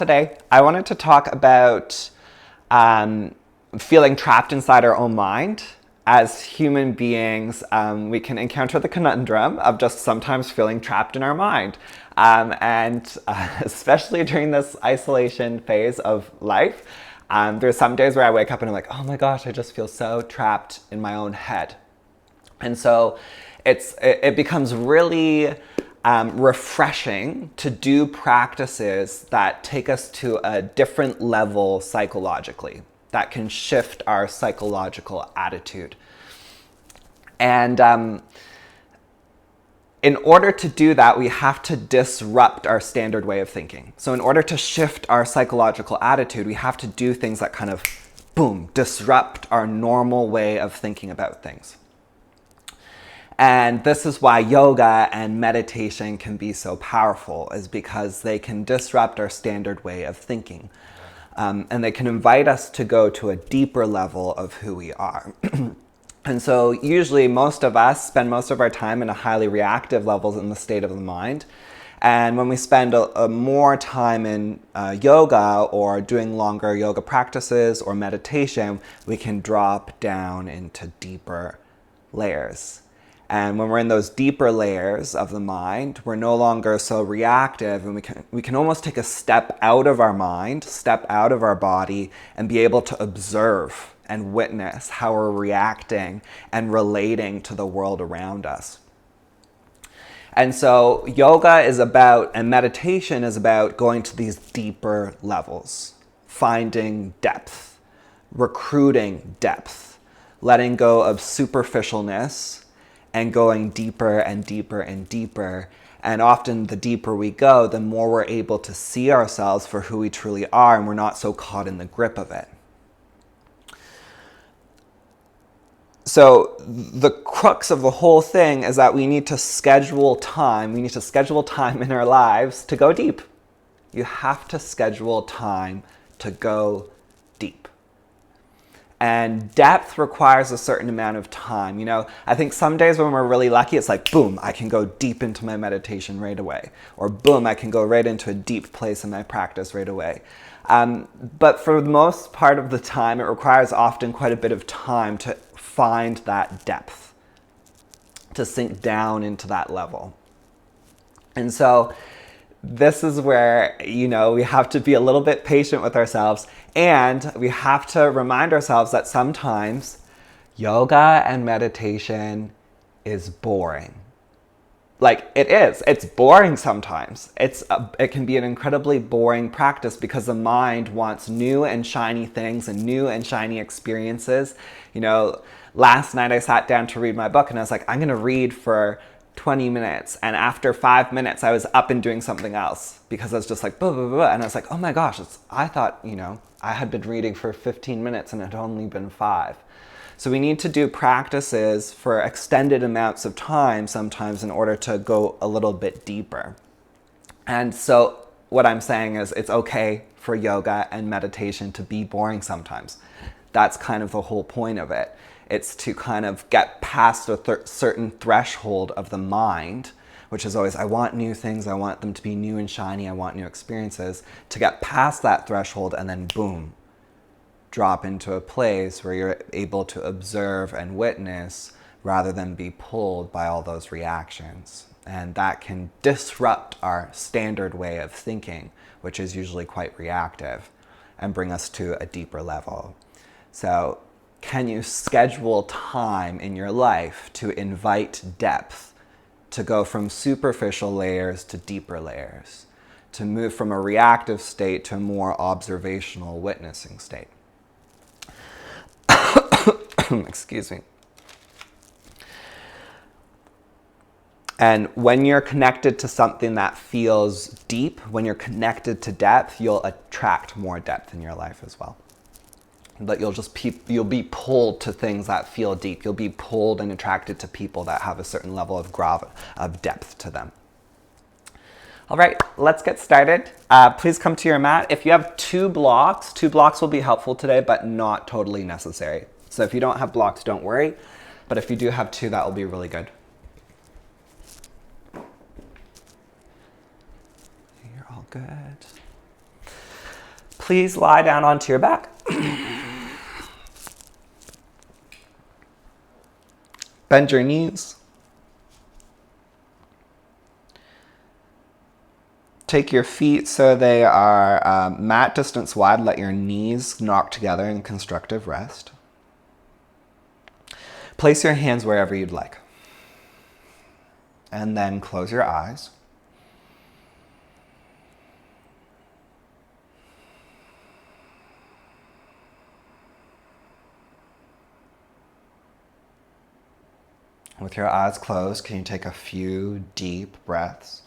Today, I wanted to talk about feeling trapped inside our own mind. As human beings, we can encounter the conundrum of just sometimes feeling trapped in our mind. Especially during this isolation phase of life, there's some days where I wake up and I'm like, oh my gosh, I just feel so trapped in my own head. And so it becomes really refreshing to do practices that take us to a different level psychologically, that can shift our psychological attitude. And in order to do that, we have to disrupt our standard way of thinking. So in order to shift our psychological attitude, we have to do things that kind of, boom, disrupt our normal way of thinking about things. And this is why yoga and meditation can be so powerful, is because they can disrupt our standard way of thinking. And they can invite us to go to a deeper level of who we are. And so usually most of us spend most of our time in a highly reactive levels in the state of the mind. And when we spend more time in yoga or doing longer yoga practices or meditation, we can drop down into deeper layers. And when we're in those deeper layers of the mind, we're no longer so reactive, and we can almost take a step out of our mind, step out of our body, and be able to observe and witness how we're reacting and relating to the world around us. And so yoga is about, and meditation is about, going to these deeper levels, finding depth, recruiting depth, letting go of superficialness, and going deeper and deeper and deeper. And often the deeper we go, the more we're able to see ourselves for who we truly are, and we're not so caught in the grip of it. So the crux of the whole thing is that we need to schedule time. We need to schedule time in our lives to go deep. You have to schedule time to go deep. And depth requires a certain amount of time. You know, I think some days when we're really lucky, it's like, boom, I can go deep into my meditation right away. Or boom, I can go right into a deep place in my practice right away. But for the most part of the time, it requires often quite a bit of time to find that depth, to sink down into that level. And so this is where, we have to be a little bit patient with ourselves, and we have to remind ourselves that sometimes yoga and meditation is boring. Like, it is. It's boring sometimes. It can be an incredibly boring practice because the mind wants new and shiny things and new and shiny experiences. Last night I sat down to read my book and I was like, I'm going to read for 20 minutes. And after 5 minutes, I was up and doing something else because I was just like, blah, blah, blah. And I was like, oh my gosh, I thought, I had been reading for 15 minutes and it had only been 5. So we need to do practices for extended amounts of time sometimes in order to go a little bit deeper. And so what I'm saying is it's okay for yoga and meditation to be boring sometimes. That's kind of the whole point of it. It's to kind of get past a certain threshold of the mind, which is always, I want new things, I want them to be new and shiny, I want new experiences, to get past that threshold and then boom, drop into a place where you're able to observe and witness rather than be pulled by all those reactions. And that can disrupt our standard way of thinking, which is usually quite reactive, and bring us to a deeper level. So can you schedule time in your life to invite depth, to go from superficial layers to deeper layers, to move from a reactive state to a more observational, witnessing state? Excuse me. And when you're connected to something that feels deep, when you're connected to depth, you'll attract more depth in your life as well. But you'll be pulled to things that feel deep. You'll be pulled and attracted to people that have a certain level of depth to them. All right, let's get started. Please come to your mat. If you have two blocks will be helpful today, but not totally necessary. So if you don't have blocks, don't worry. But if you do have two, that will be really good. You're all good. Please lie down onto your back. Bend your knees. Take your feet so they are mat distance wide. Let your knees knock together in constructive rest. Place your hands wherever you'd like. And then close your eyes. With your eyes closed, can you take a few deep breaths?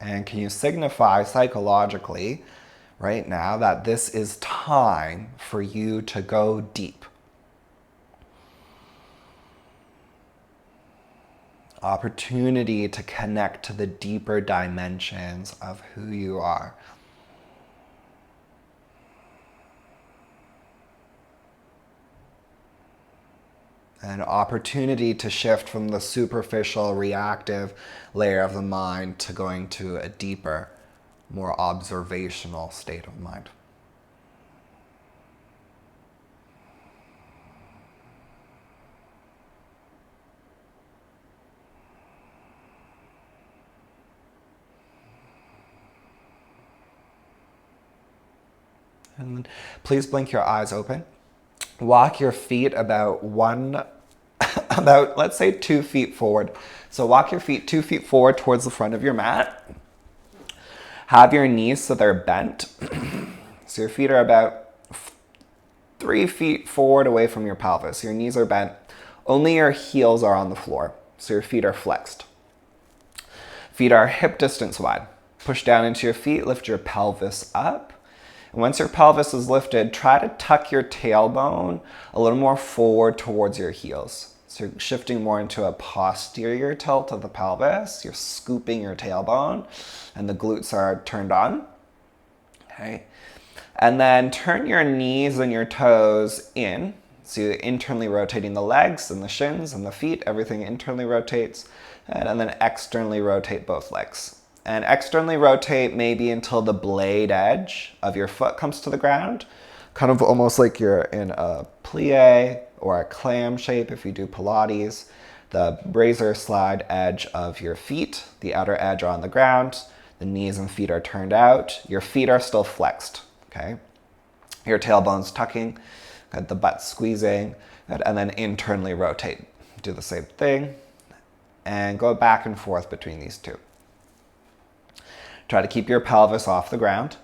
And can you signify psychologically right now that this is time for you to go deep? Opportunity to connect to the deeper dimensions of who you are. An opportunity to shift from the superficial, reactive layer of the mind to going to a deeper, more observational state of mind. And then please blink your eyes open. Walk your feet about let's say 2 feet forward. So walk your feet 2 feet forward towards the front of your mat. Have your knees so they're bent. So your feet are about 3 feet forward away from your pelvis. Your knees are bent. Only your heels are on the floor. So your feet are flexed. Feet are hip distance wide. Push down into your feet, lift your pelvis up. And once your pelvis is lifted, try to tuck your tailbone a little more forward towards your heels. So you're shifting more into a posterior tilt of the pelvis. You're scooping your tailbone and the glutes are turned on. Okay. And then turn your knees and your toes in. So you're internally rotating the legs and the shins and the feet. Everything internally rotates. And then externally rotate both legs. And externally rotate maybe until the blade edge of your foot comes to the ground. Kind of almost like you're in a plie or a clam shape if you do Pilates. The razor slide edge of your feet, the outer edge are on the ground. The knees and feet are turned out. Your feet are still flexed, okay? Your tailbone's tucking, got the butt squeezing, and then internally rotate. Do the same thing and go back and forth between these two. Try to keep your pelvis off the ground.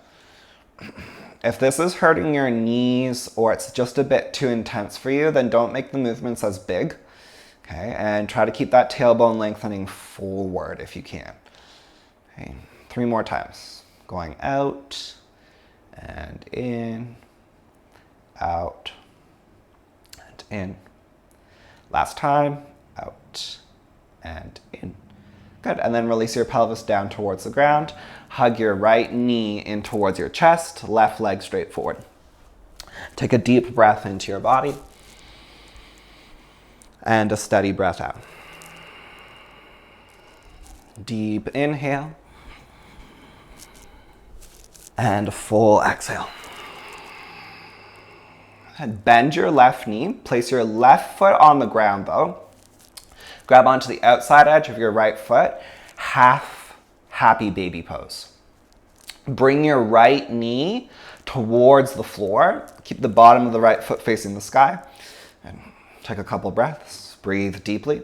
If this is hurting your knees or it's just a bit too intense for you, then don't make the movements as big. Okay, and try to keep that tailbone lengthening forward if you can. Okay, 3 more times. Going out and in, out and in. Last time, out and in. Good, and then release your pelvis down towards the ground. Hug your right knee in towards your chest, left leg straight forward. Take a deep breath into your body and a steady breath out. Deep inhale and a full exhale. And bend your left knee. Place your left foot on the ground though. Grab onto the outside edge of your right foot. Half happy baby pose. Bring your right knee towards the floor. Keep the bottom of the right foot facing the sky. And take a couple breaths. Breathe deeply.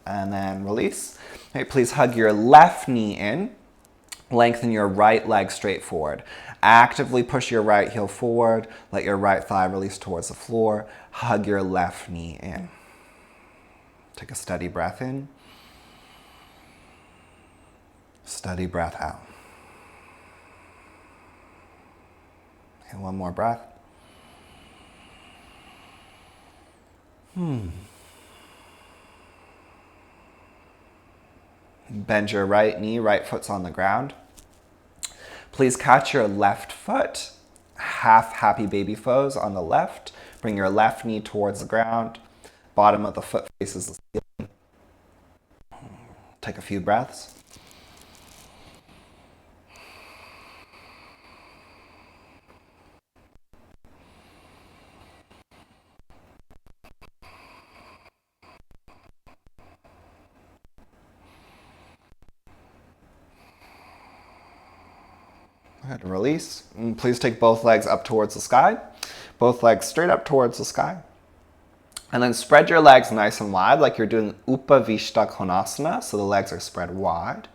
And then release. Okay, please hug your left knee in. Lengthen your right leg straight forward. Actively push your right heel forward. Let your right thigh release towards the floor. Hug your left knee in. Take a steady breath in. Steady breath out. And one more breath. Bend your right knee, right foot's on the ground. Please catch your left foot, half happy baby pose on the left. Bring your left knee towards the ground. Bottom of the foot faces the ceiling. Take a few breaths. Go ahead and release. And please take both legs up towards the sky. Both legs straight up towards the sky. And then spread your legs nice and wide like you're doing Upavishta Konasana, so the legs are spread wide.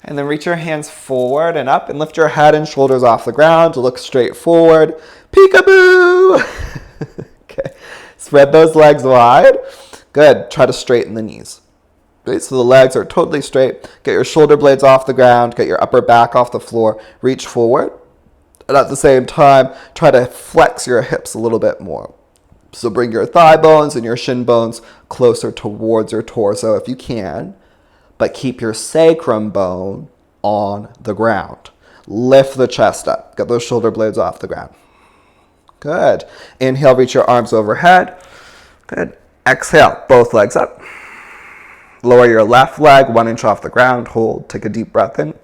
And then reach your hands forward and up and lift your head and shoulders off the ground. Look straight forward. Peekaboo! Okay. Spread those legs wide. Good. Try to straighten the knees. Right, so the legs are totally straight. Get your shoulder blades off the ground. Get your upper back off the floor. Reach forward. And at the same time, try to flex your hips a little bit more. So bring your thigh bones and your shin bones closer towards your torso if you can, but keep your sacrum bone on the ground. Lift the chest up. Get those shoulder blades off the ground. Good. Inhale, reach your arms overhead. Good. Exhale, both legs up. Lower your left leg 1 inch off the ground. Hold. Take a deep breath in.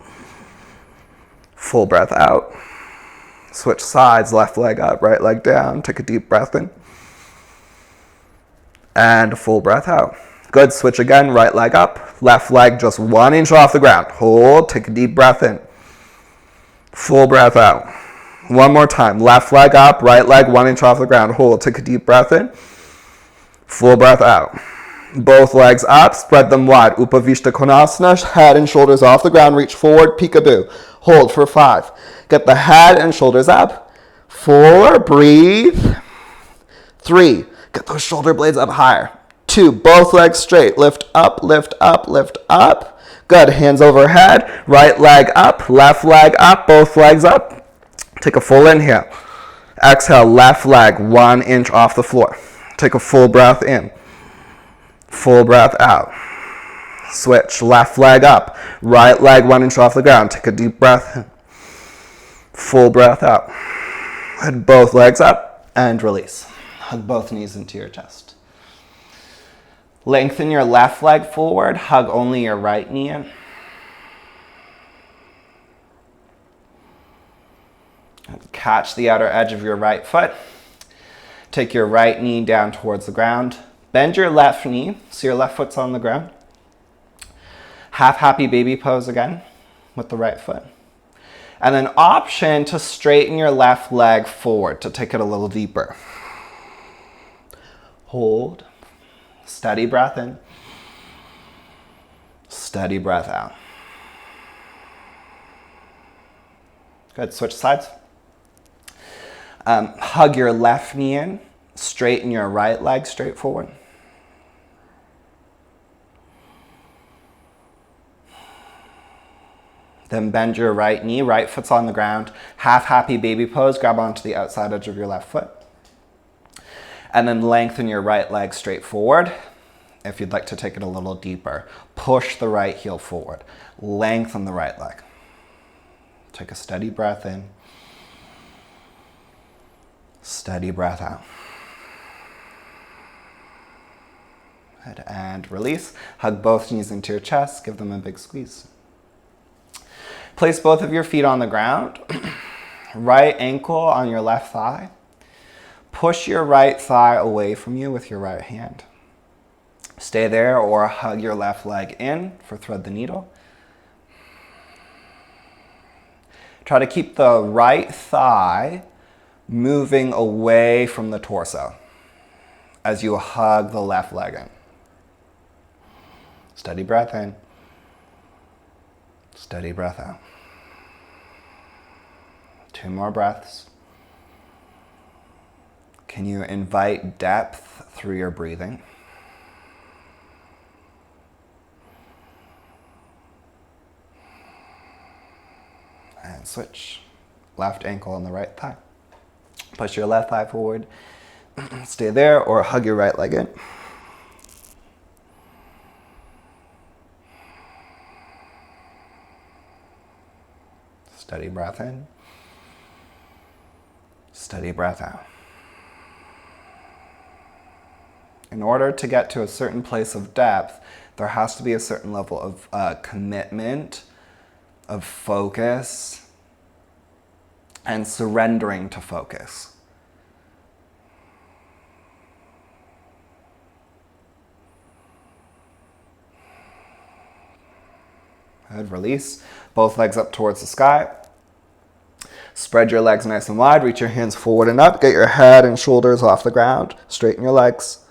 Full breath out. Switch sides, left leg up, right leg down. Take a deep breath in. And full breath out. Good. Switch again. Right leg up. Left leg just 1 inch off the ground. Hold. Take a deep breath in. Full breath out. One more time. Left leg up. Right leg 1 inch off the ground. Hold. Take a deep breath in. Full breath out. Both legs up. Spread them wide. Upavishta Konasana. Head and shoulders off the ground. Reach forward. Peekaboo. Hold for 5. Get the head and shoulders up. 4. Breathe. 3. Get those shoulder blades up higher. 2, both legs straight. Lift up, lift up, lift up. Good. Hands overhead. Right leg up, left leg up, both legs up. Take a full inhale. Exhale, left leg 1 inch off the floor. Take a full breath in. Full breath out. Switch. Left leg up. Right leg 1 inch off the ground. Take a deep breath in. Full breath out. And both legs up and release. Hug both knees into your chest. Lengthen your left leg forward. Hug only your right knee in. Catch the outer edge of your right foot. Take your right knee down towards the ground. Bend your left knee so your left foot's on the ground. Half happy baby pose again with the right foot. And then option to straighten your left leg forward to take it a little deeper. Hold. Steady breath in. Steady breath out. Good. Switch sides. Hug your left knee in. Straighten your right leg straight forward. Then bend your right knee. Right foot's on the ground. Half happy baby pose. Grab onto the outside edge of your left foot. And then lengthen your right leg straight forward. If you'd like to take it a little deeper, push the right heel forward. Lengthen the right leg. Take a steady breath in. Steady breath out. Good. And release. Hug both knees into your chest. Give them a big squeeze. Place both of your feet on the ground. Right ankle on your left thigh. Push your right thigh away from you with your right hand. Stay there or hug your left leg in for thread the needle. Try to keep the right thigh moving away from the torso as you hug the left leg in. Steady breath in. Steady breath out. 2 more breaths. Can you invite depth through your breathing? And switch. Left ankle on the right thigh. Push your left thigh forward. Stay there or hug your right leg in. Steady breath in. Steady breath out. In order to get to a certain place of depth, there has to be a certain level of commitment, of focus, and surrendering to focus. Good, release. Both legs up towards the sky. Spread your legs nice and wide. Reach your hands forward and up. Get your head and shoulders off the ground. Straighten your legs.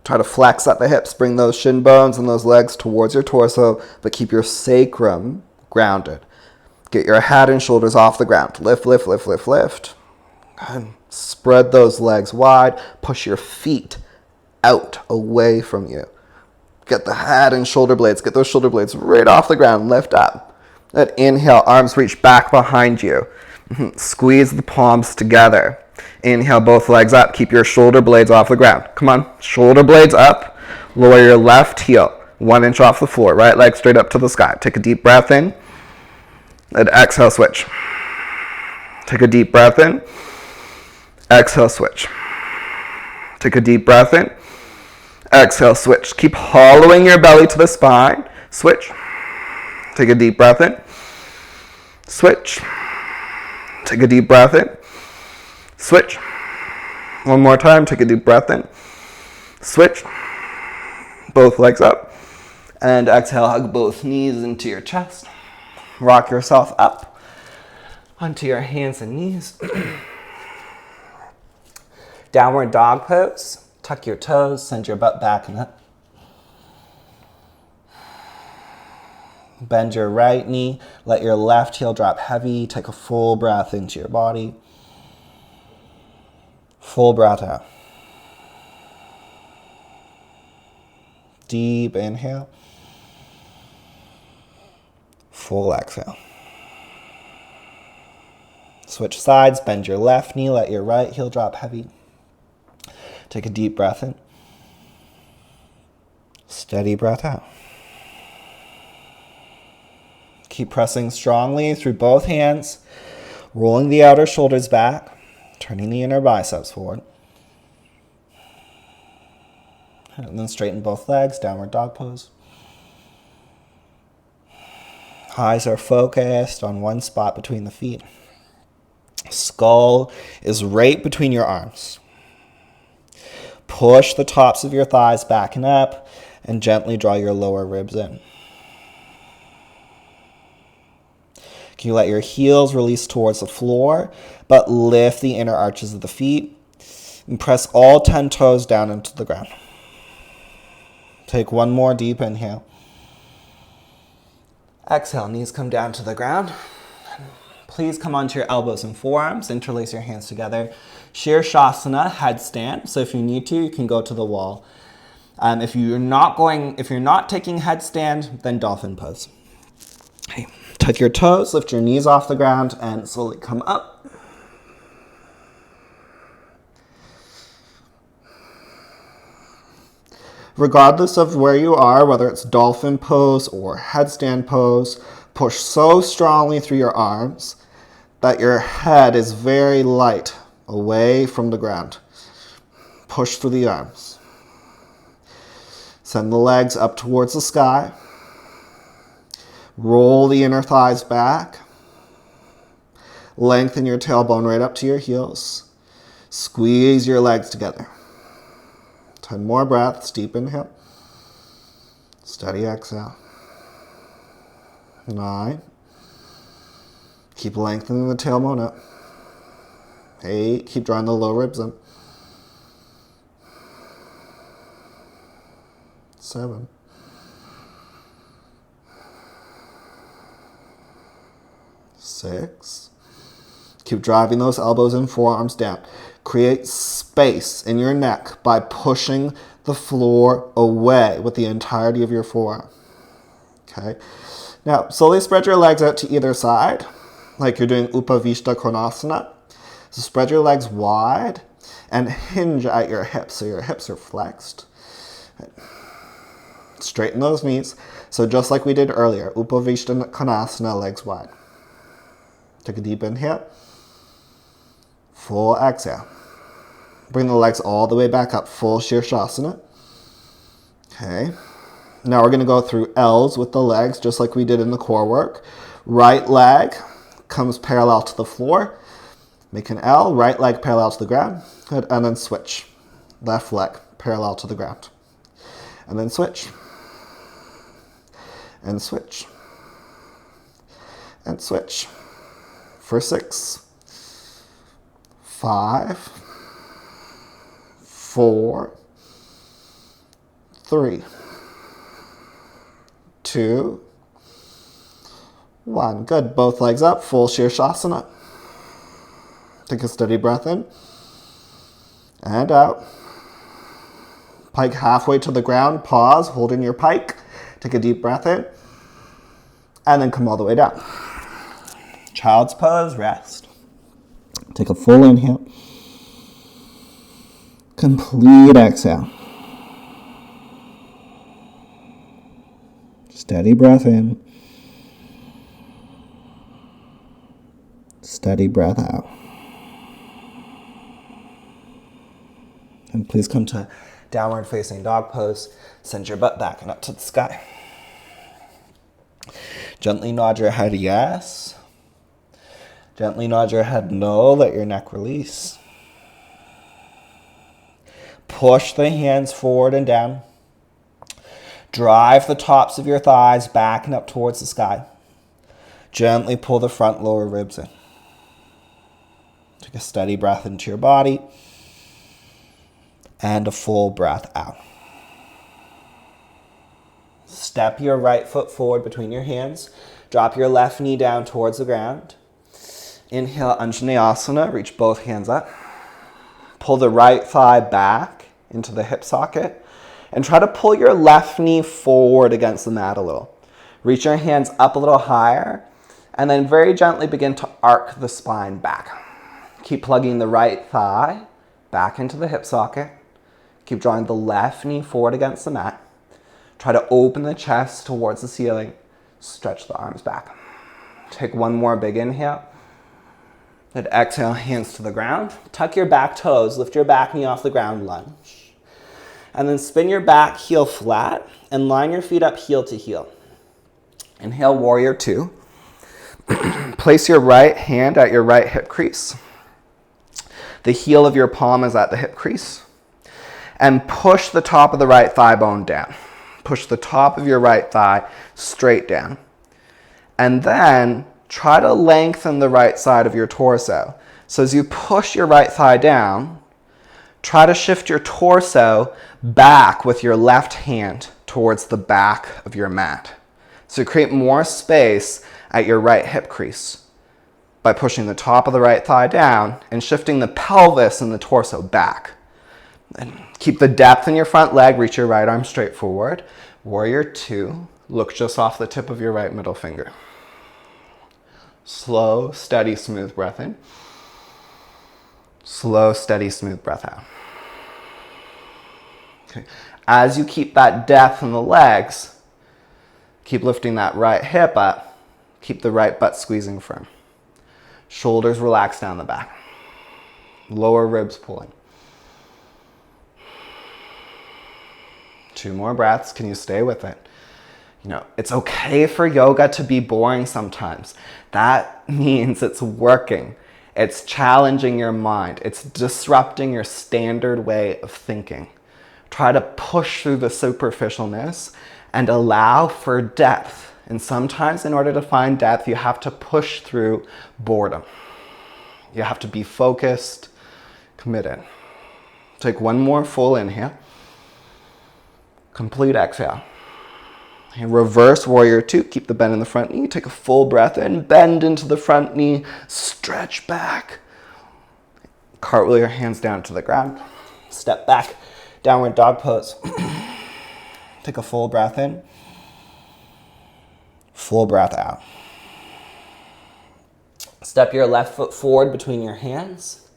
Try to flex at the hips. Bring those shin bones and those legs towards your torso, but keep your sacrum grounded. Get your head and shoulders off the ground. Lift, lift, lift, lift, lift. Good. Spread those legs wide. Push your feet out, away from you. Get the head and shoulder blades. Get those shoulder blades right off the ground. Lift up. Good. Inhale, arms reach back behind you. Squeeze the palms together. Inhale, both legs up. Keep your shoulder blades off the ground. Come on, shoulder blades up. Lower your left heel 1 inch off the floor. Right leg straight up to the sky. Take a deep breath in. And exhale, switch. Take a deep breath in. Exhale, switch. Take a deep breath in. Exhale, switch. Keep hollowing your belly to the spine. Switch. Take a deep breath in. Switch. Take a deep breath in. Switch. One more time. Take a deep breath in. Switch. Both legs up. And exhale, hug both knees into your chest. Rock yourself up onto your hands and knees. Downward dog pose. Tuck your toes. Send your butt back and up. Bend your right knee. Let your left heel drop heavy. Take a full breath into your body. Full breath out. Deep inhale. Full exhale. Switch sides. Bend your left knee. Let your right heel drop heavy. Take a deep breath in. Steady breath out. Keep pressing strongly through both hands, rolling the outer shoulders back, turning the inner biceps forward. And then straighten both legs, downward dog pose. Eyes are focused on one spot between the feet. Skull is right between your arms. Push the tops of your thighs back and up, and gently draw your lower ribs in. Can you let your heels release towards the floor, but lift the inner arches of the feet and press all 10 toes down into the ground. Take one more deep inhale. Exhale, knees come down to the ground. Please come onto your elbows and forearms, interlace your hands together. Shirshasana, headstand. So if you need to, you can go to the wall. If you're not taking headstand, then dolphin pose. Okay. Tuck your toes, lift your knees off the ground, and slowly come up. Regardless of where you are, whether it's dolphin pose or headstand pose, push so strongly through your arms that your head is very light away from the ground. Push through the arms. Send the legs up towards the sky. Roll the inner thighs back. Lengthen your tailbone right up to your heels. Squeeze your legs together. 10 more breaths. Deep inhale. Steady exhale. 9. Keep lengthening the tailbone up. 8. Keep drawing the low ribs in. 7. 6. Keep driving those elbows and forearms down. Create space in your neck by pushing the floor away with the entirety of your forearm. Okay. Now, slowly spread your legs out to either side, like you're doing Upavishta Konasana. So spread your legs wide and hinge at your hips. So your hips are flexed. Straighten those knees. So just like we did earlier, Upavishta Konasana, legs wide. Take a deep inhale. Full exhale. Bring the legs all the way back up, full Shirshasana. Okay. Now we're going to go through L's with the legs, just like we did in the core work. Right leg comes parallel to the floor. Make an L, right leg parallel to the ground. Good, and then switch. Left leg parallel to the ground. And then switch. And switch. And switch. For 6, 5, 4, 3, 2, 1. Good. Both legs up, full Shirshasana. Take a steady breath in and out. Pike halfway to the ground. Pause, holding your pike. Take a deep breath in and then come all the way down. Child's pose, rest. Take a full inhale. Complete exhale. Steady breath in. Steady breath out. And please come to downward facing dog pose. Send your butt back and up to the sky. Gently nod your head yes. Gently nod your head no. Let your neck release. Push the hands forward and down. Drive the tops of your thighs back and up towards the sky. Gently pull the front lower ribs in. Take a steady breath into your body. And a full breath out. Step your right foot forward between your hands. Drop your left knee down towards the ground. Inhale, Anjaneyasana. Reach both hands up. Pull the right thigh back into the hip socket. And try to pull your left knee forward against the mat a little. Reach your hands up a little higher. And then very gently begin to arc the spine back. Keep plugging the right thigh back into the hip socket. Keep drawing the left knee forward against the mat. Try to open the chest towards the ceiling. Stretch the arms back. Take one more big inhale. Then exhale, hands to the ground. Tuck your back toes. Lift your back knee off the ground, lunge. And then spin your back heel flat and line your feet up heel to heel. Inhale, warrior 2. Place your right hand at your right hip crease. The heel of your palm is at the hip crease. And push the top of the right thigh bone down. Push the top of your right thigh straight down. And then try to lengthen the right side of your torso. So as you push your right thigh down, try to shift your torso back with your left hand towards the back of your mat. So create more space at your right hip crease by pushing the top of the right thigh down and shifting the pelvis and the torso back. And keep the depth in your front leg. Reach your right arm straight forward. Warrior 2. Look just off the tip of your right middle finger. Slow, steady, smooth breath in. Slow, steady, smooth breath out. Okay. As you keep that depth in the legs, keep lifting that right hip up. Keep the right butt squeezing firm. Shoulders relax down the back. Lower ribs pulling. 2 more breaths. Can you stay with it? You know, it's okay for yoga to be boring sometimes. That means it's working. It's challenging your mind. It's disrupting your standard way of thinking. Try to push through the superficialness and allow for depth. And sometimes in order to find depth, you have to push through boredom. You have to be focused, committed. Take one more full inhale. Complete exhale. And reverse warrior 2. Keep the bend in the front knee. Take a full breath in. Bend into the front knee. Stretch back. Cartwheel your hands down to the ground. Step back. Downward dog pose. Take a full breath in. Full breath out. Step your left foot forward between your hands.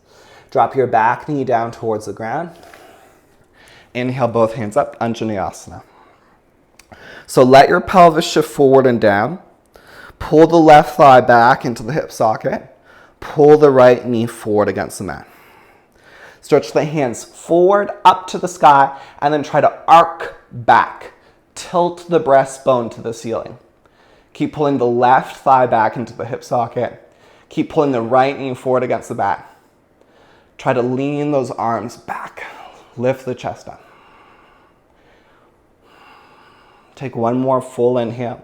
Drop your back knee down towards the ground. Inhale, both hands up, Anjaneyasana. So let your pelvis shift forward and down. Pull the left thigh back into the hip socket. Pull the right knee forward against the mat. Stretch the hands forward up to the sky and then try to arc back. Tilt the breastbone to the ceiling. Keep pulling the left thigh back into the hip socket. Keep pulling the right knee forward against the back. Try to lean those arms back. Lift the chest up. Take one more full inhale.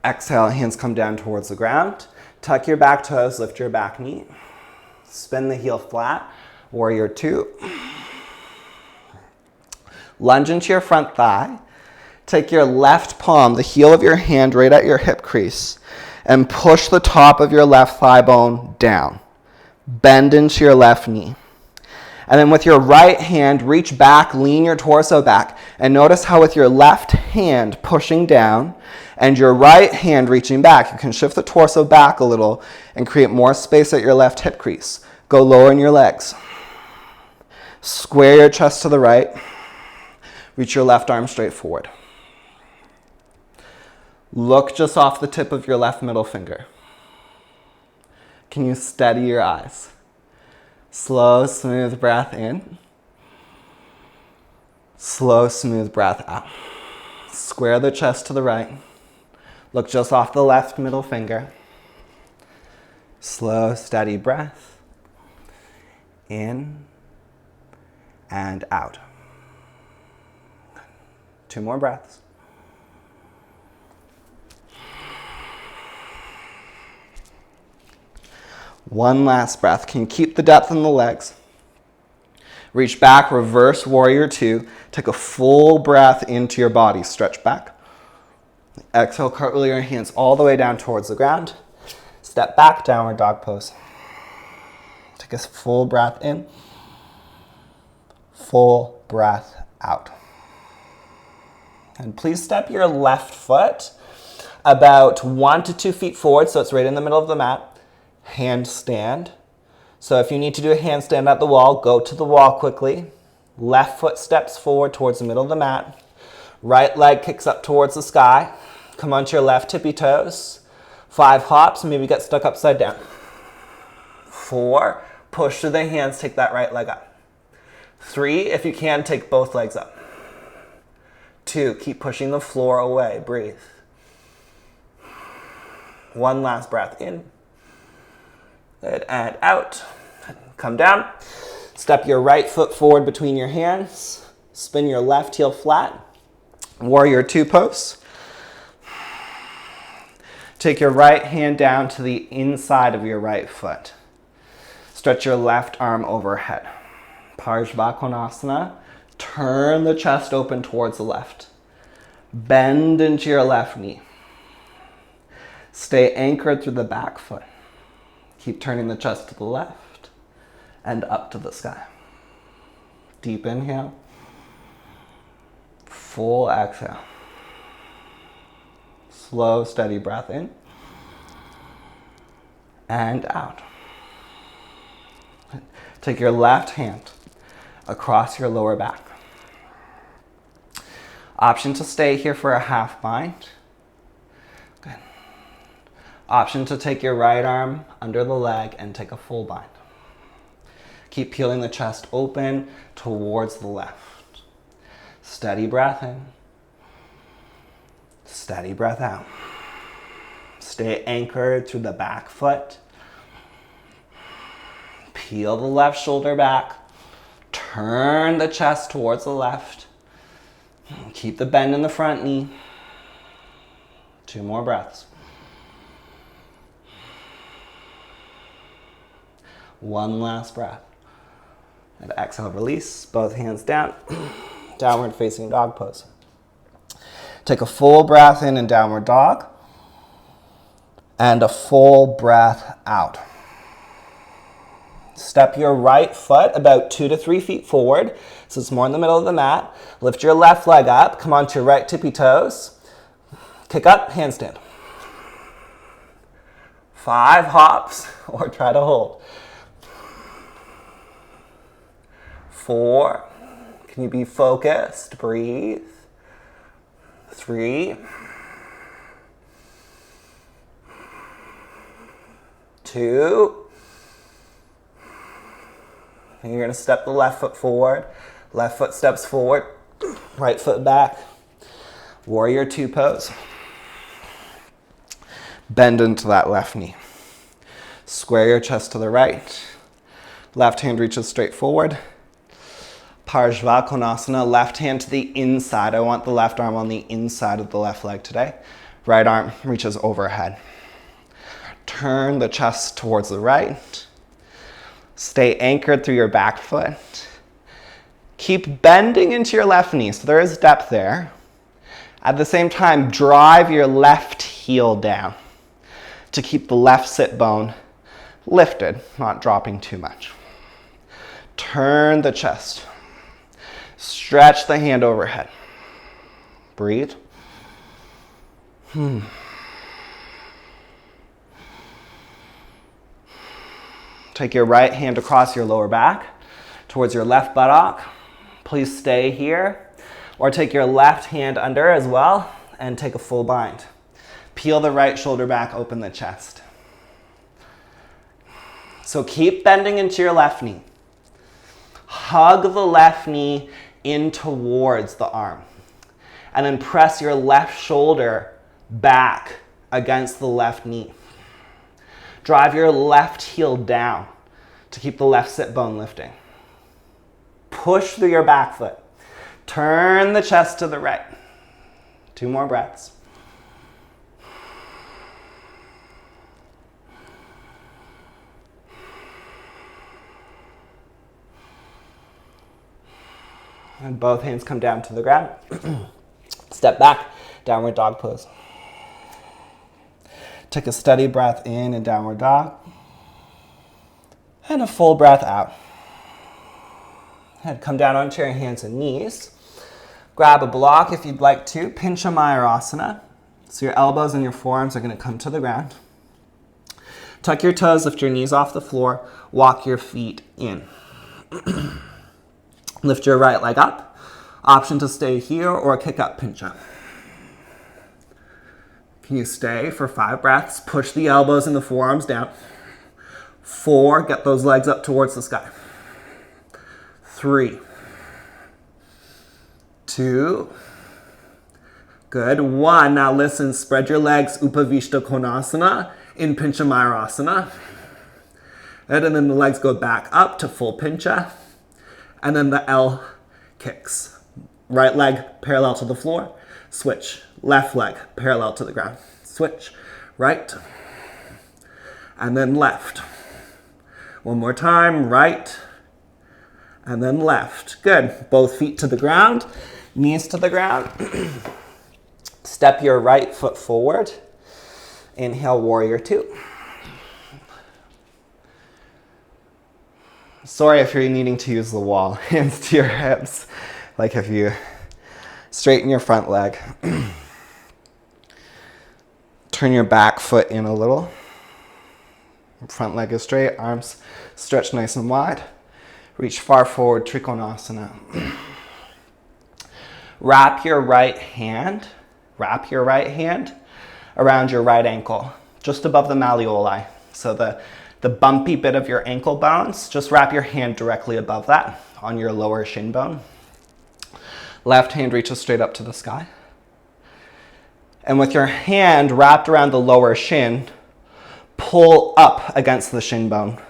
Exhale, hands come down towards the ground. Tuck your back toes, lift your back knee. Spin the heel flat, warrior two. Lunge into your front thigh. Take your left palm, the heel of your hand right at your hip crease, and push the top of your left thigh bone down. Bend into your left knee. And then with your right hand, reach back, lean your torso back, and notice how with your left hand pushing down and your right hand reaching back, you can shift the torso back a little and create more space at your left hip crease. Go lower in your legs. Square your chest to the right. Reach your left arm straight forward. Look just off the tip of your left middle finger. Can you steady your eyes? Slow, smooth breath in. Slow, smooth breath out. Square the chest to the right. Look just off the left middle finger. Slow, steady breath. In and out. 2 more breaths. One last breath. Can you keep the depth in the legs? Reach back, reverse warrior two. Take a full breath into your body. Stretch back. Exhale, cartwheel your hands all the way down towards the ground. Step back, downward dog pose. Take a full breath in. Full breath out. And please step your left foot about 1 to 2 feet forward so it's right in the middle of the mat. Handstand. So if you need to do a handstand at the wall, go to the wall quickly. Left foot steps forward towards the middle of the mat. Right leg kicks up towards the sky. Come onto your left tippy toes. 5 hops, maybe get stuck upside down. 4, push through the hands, take that right leg up. 3, if you can, take both legs up. 2, keep pushing the floor away, breathe. 1 last breath in. Good, and out. Come down. Step your right foot forward between your hands. Spin your left heel flat. Warrior two pose. Take your right hand down to the inside of your right foot. Stretch your left arm overhead. Parshvakonasana. Turn the chest open towards the left. Bend into your left knee. Stay anchored through the back foot. Keep turning the chest to the left and up to the sky. Deep inhale. Full exhale. Slow, steady breath in and out. Take your left hand across your lower back. Option to stay here for a half bind. Good. Option to take your right arm under the leg and take a full bind. Keep peeling the chest open towards the left. Steady breath in. Steady breath out. Stay anchored through the back foot. Peel the left shoulder back. Turn the chest towards the left. Keep the bend in the front knee. 2 more breaths. 1 last breath. And exhale, release. Both hands down. Downward facing dog pose. Take a full breath in downward dog. And a full breath out. Step your right foot about 2 to 3 feet forward. So it's more in the middle of the mat. Lift your left leg up. Come onto your right tippy toes. Kick up, handstand. 5 hops, or try to hold. 4. Can you be focused? Breathe. 3. 2. And you're going to step the left foot forward. Left foot steps forward. Right foot back. Warrior 2 pose. Bend into that left knee. Square your chest to the right. Left hand reaches straight forward. Parshvakonasana, left hand to the inside. I want the left arm on the inside of the left leg today. Right arm reaches overhead. Turn the chest towards the right. Stay anchored through your back foot. Keep bending into your left knee, so there is depth there. At the same time, drive your left heel down to keep the left sit bone lifted, not dropping too much. Turn the chest. Stretch the hand overhead. Breathe. Take your right hand across your lower back towards your left buttock. Please stay here. Or take your left hand under as well and take a full bind. Peel the right shoulder back, open the chest. So keep bending into your left knee. Hug the left knee in towards the arm. And then press your left shoulder back against the left knee. Drive your left heel down to keep the left sit bone lifting. Push through your back foot. Turn the chest to the right. 2 more breaths. And both hands come down to the ground. Step back, downward dog pose. Take a steady breath in and downward dog. And a full breath out. And come down onto your hands and knees. Grab a block if you'd like to. Pincha Mayurasana. So your elbows and your forearms are going to come to the ground. Tuck your toes, lift your knees off the floor. Walk your feet in. Lift your right leg up. Option to stay here or kick up Pincha. Can you stay for 5 breaths? Push the elbows and the forearms down. 4, get those legs up towards the sky. 3, 2, good. 1, now listen, spread your legs, Upavishta Konasana in Pincha Mayurasana. And then the legs go back up to full Pincha. And then the L kicks. Right leg parallel to the floor. Switch. Left leg parallel to the ground. Switch. Right. And then left. One more time. Right. And then left. Good. Both feet to the ground. Knees to the ground. Step your right foot forward. Inhale, warrior 2. Sorry if you're needing to use the wall. Hands to your hips. Like if you straighten your front leg. Turn your back foot in a little. Front leg is straight. Arms stretch nice and wide. Reach far forward, Trikonasana. Wrap your right hand around your right ankle, just above the malleoli. So the bumpy bit of your ankle bones, just wrap your hand directly above that on your lower shin bone. Left hand reaches straight up to the sky. And with your hand wrapped around the lower shin, pull up against the shin bone.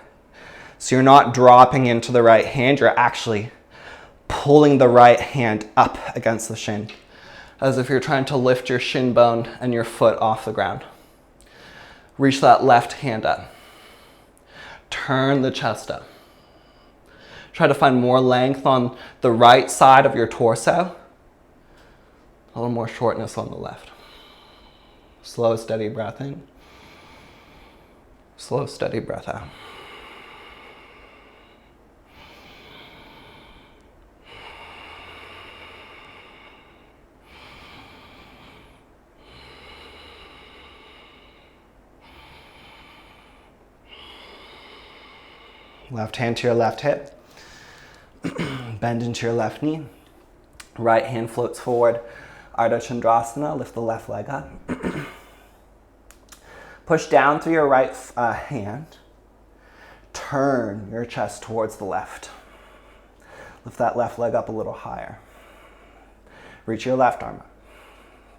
So you're not dropping into the right hand, you're actually pulling the right hand up against the shin, as if you're trying to lift your shin bone and your foot off the ground. Reach that left hand up. Turn the chest up. Try to find more length on the right side of your torso. A little more shortness on the left. Slow, steady breath in. Slow, steady breath out. Left hand to your left hip. Bend into your left knee. Right hand floats forward. Ardha Chandrasana, lift the left leg up. Push down through your right hand. Turn your chest towards the left. Lift that left leg up a little higher. Reach your left arm up.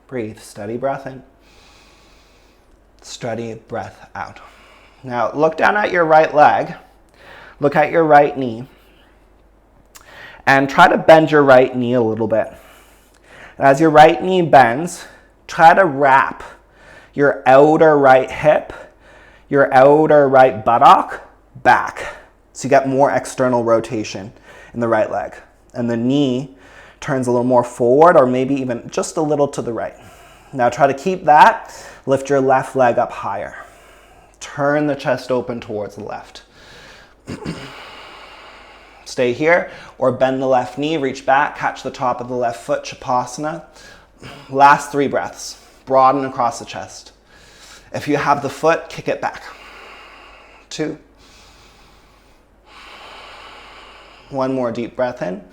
Breathe, steady breath in. Steady breath out. Now look down at your right leg. Look at your right knee. And try to bend your right knee a little bit. As your right knee bends, try to wrap your outer right hip, your outer right buttock back. So you get more external rotation in the right leg. And the knee turns a little more forward or maybe even just a little to the right. Now try to keep that. Lift your left leg up higher. Turn the chest open towards the left. Stay here or bend the left knee, reach back, catch the top of the left foot, Shavasana. Last 3 breaths. Broaden across the chest. If you have the foot, kick it back. 2. 1 more deep breath in.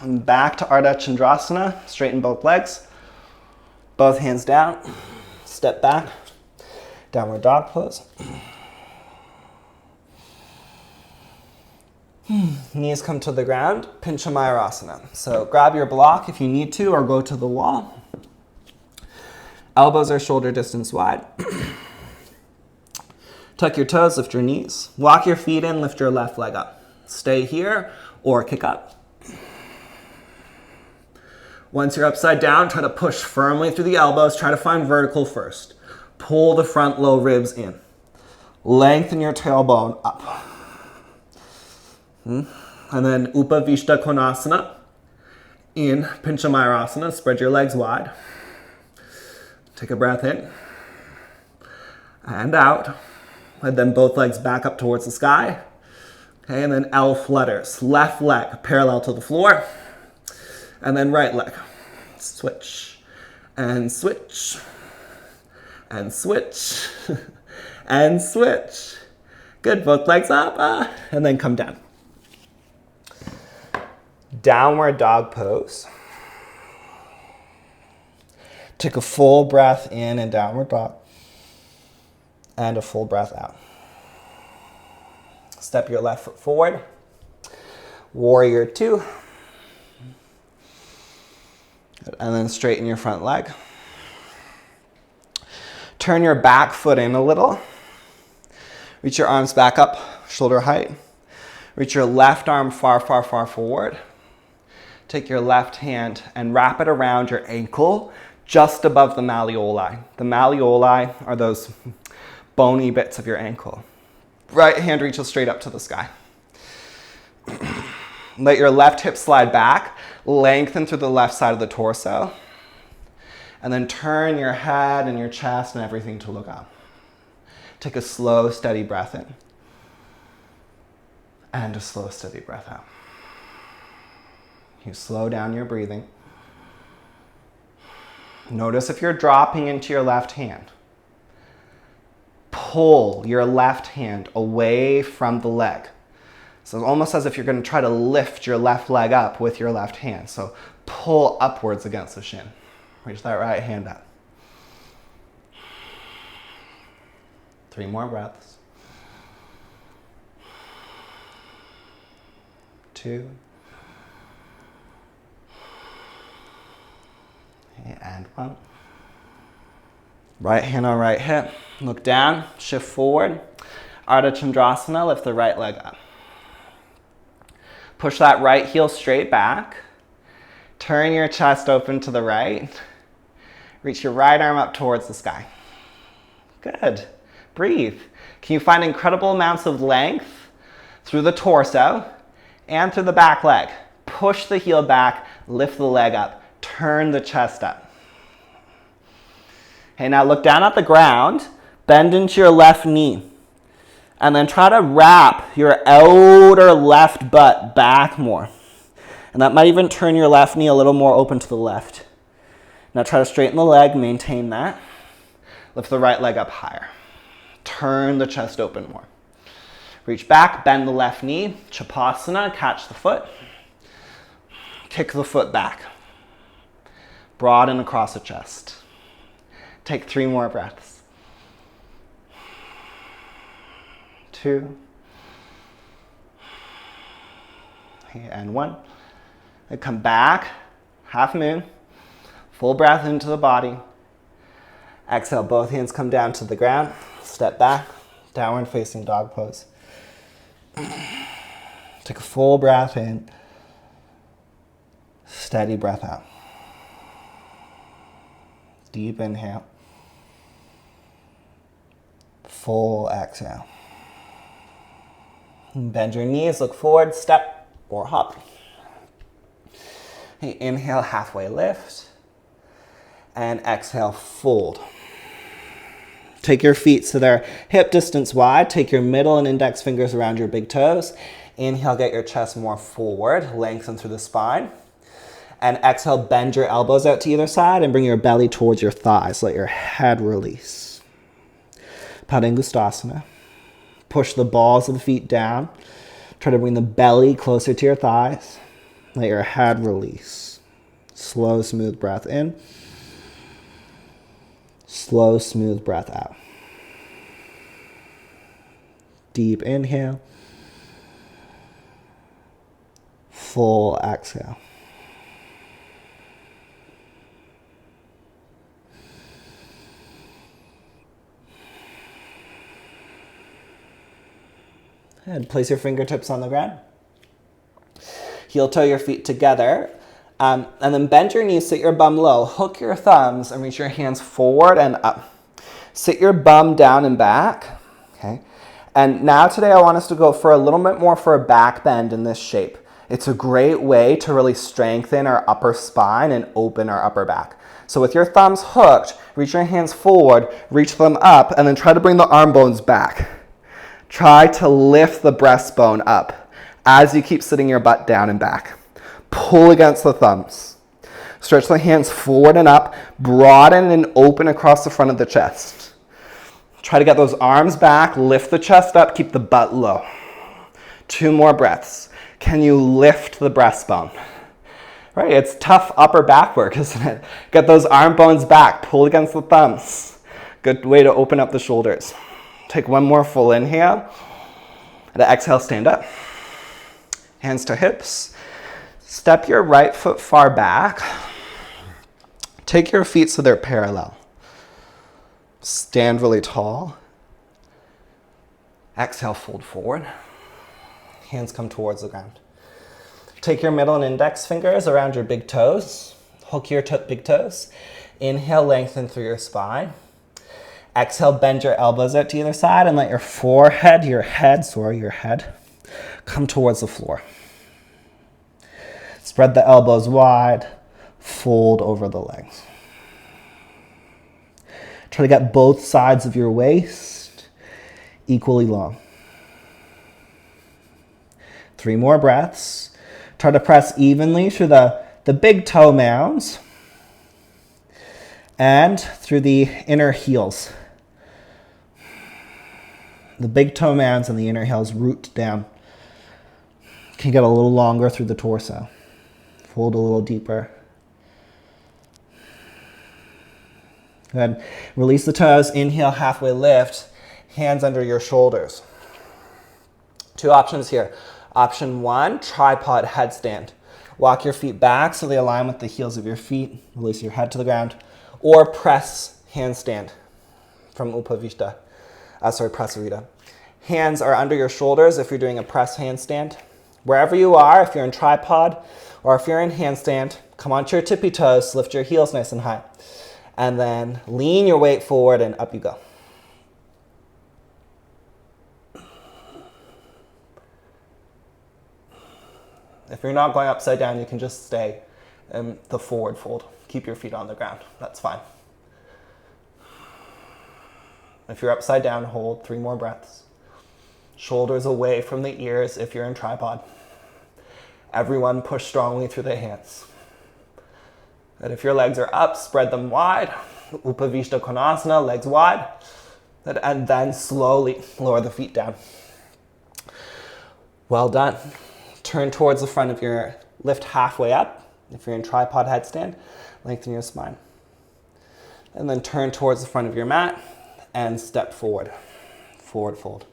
And back to Ardha Chandrasana. Straighten both legs. Both hands down. Step back. Downward dog pose. Knees come to the ground. Pincha Mayurasana. So grab your block if you need to or go to the wall. Elbows are shoulder distance wide. Tuck your toes, lift your knees. Walk your feet in, lift your left leg up. Stay here or kick up. Once you're upside down, try to push firmly through the elbows. Try to find vertical first. Pull the front low ribs in. Lengthen your tailbone up. And then Upavishta Konasana. In Pincha Mayurasana, spread your legs wide. Take a breath in. And out. And then both legs back up towards the sky. Okay, and then L flutters. Left leg parallel to the floor. And then right leg. Switch. And switch. And switch. And switch. Good, both legs up. And then come down. Downward dog pose. Take a full breath in and downward dog. And a full breath out. Step your left foot forward. Warrior 2. And then straighten your front leg. Turn your back foot in a little. Reach your arms back up, shoulder height. Reach your left arm far, far, far forward. Take your left hand and wrap it around your ankle just above the malleoli. The malleoli are those bony bits of your ankle. Right hand reaches straight up to the sky. Let your left hip slide back, lengthen through the left side of the torso, and then turn your head and your chest and everything to look up. Take a slow, steady breath in, and a slow, steady breath out. You slow down your breathing. Notice if you're dropping into your left hand. Pull your left hand away from the leg. So it's almost as if you're going to try to lift your left leg up with your left hand. So pull upwards against the shin. Reach that right hand up. 3 more breaths. 2. And 1. Right hand on right hip. Look down, shift forward. Ardha Chandrasana, lift the right leg up. Push that right heel straight back. Turn your chest open to the right. Reach your right arm up towards the sky. Good. Breathe. Can you find incredible amounts of length through the torso and through the back leg? Push the heel back, lift the leg up, turn the chest up. Okay, now look down at the ground, bend into your left knee, and then try to wrap your outer left butt back more. And that might even turn your left knee a little more open to the left. Now try to straighten the leg, maintain that. Lift the right leg up higher. Turn the chest open more. Reach back, bend the left knee, Chapasana, catch the foot. Kick the foot back. Broaden across the chest. Take 3 more breaths. 2. And 1. And come back, half moon. Full breath into the body. Exhale, both hands come down to the ground. Step back, downward facing dog pose. Take a full breath in. Steady breath out. Deep inhale. Full exhale. Bend your knees, look forward, step or hop. Inhale, halfway lift. And exhale, fold. Take your feet so they're hip distance wide. Take your middle and index fingers around your big toes. Inhale, get your chest more forward, lengthen through the spine. And exhale, bend your elbows out to either side and bring your belly towards your thighs. Let your head release. Padangustasana. Push the balls of the feet down. Try to bring the belly closer to your thighs. Let your head release. Slow, smooth breath in. Slow, smooth breath out. Deep inhale. Full exhale. And place your fingertips on the ground. Heel toe your feet together. And then bend your knees, sit your bum low. Hook your thumbs and reach your hands forward and up. Sit your bum down and back. Okay. And now today I want us to go for a little bit more for a back bend in this shape. It's a great way to really strengthen our upper spine and open our upper back. So with your thumbs hooked, reach your hands forward, reach them up, and then try to bring the arm bones back. Try to lift the breastbone up as you keep sitting your butt down and back. Pull against the thumbs. Stretch the hands forward and up, broaden and open across the front of the chest. Try to get those arms back, lift the chest up, keep the butt low. 2 more breaths. Can you lift the breastbone? Right, it's tough upper back work, isn't it? Get those arm bones back, pull against the thumbs. Good way to open up the shoulders. Take 1 more full inhale. And exhale, stand up. Hands to hips. Step your right foot far back. Take your feet so they're parallel. Stand really tall. Exhale, fold forward. Hands come towards the ground. Take your middle and index fingers around your big toes. Hook your big toes. Inhale, lengthen through your spine. Exhale, bend your elbows out to either side and let your head come towards the floor. Spread the elbows wide, fold over the legs. Try to get both sides of your waist equally long. 3 more breaths. Try to press evenly through the big toe mounds and through the inner heels. The big toe mounds and the inner heels root down. Can get a little longer through the torso. Fold a little deeper. Good. Release the toes. Inhale, halfway lift. Hands under your shoulders. 2 options here. Option 1, tripod headstand. Walk your feet back so they align with the heels of your feet. Release your head to the ground. Or press handstand from Upavishta. Prasarita. Hands are under your shoulders if you're doing a press handstand. Wherever you are, if you're in tripod or if you're in handstand, come onto your tippy toes, lift your heels nice and high. And then lean your weight forward and up you go. If you're not going upside down, you can just stay in the forward fold. Keep your feet on the ground. That's fine. If you're upside down, hold 3 more breaths. Shoulders away from the ears if you're in tripod. Everyone push strongly through the hands. And if your legs are up, spread them wide. Upavishta Konasana, legs wide. And then slowly lower the feet down. Well done. Turn towards the front of your, lift halfway up. If you're in tripod headstand, lengthen your spine. And then turn towards the front of your mat and step forward. Forward fold.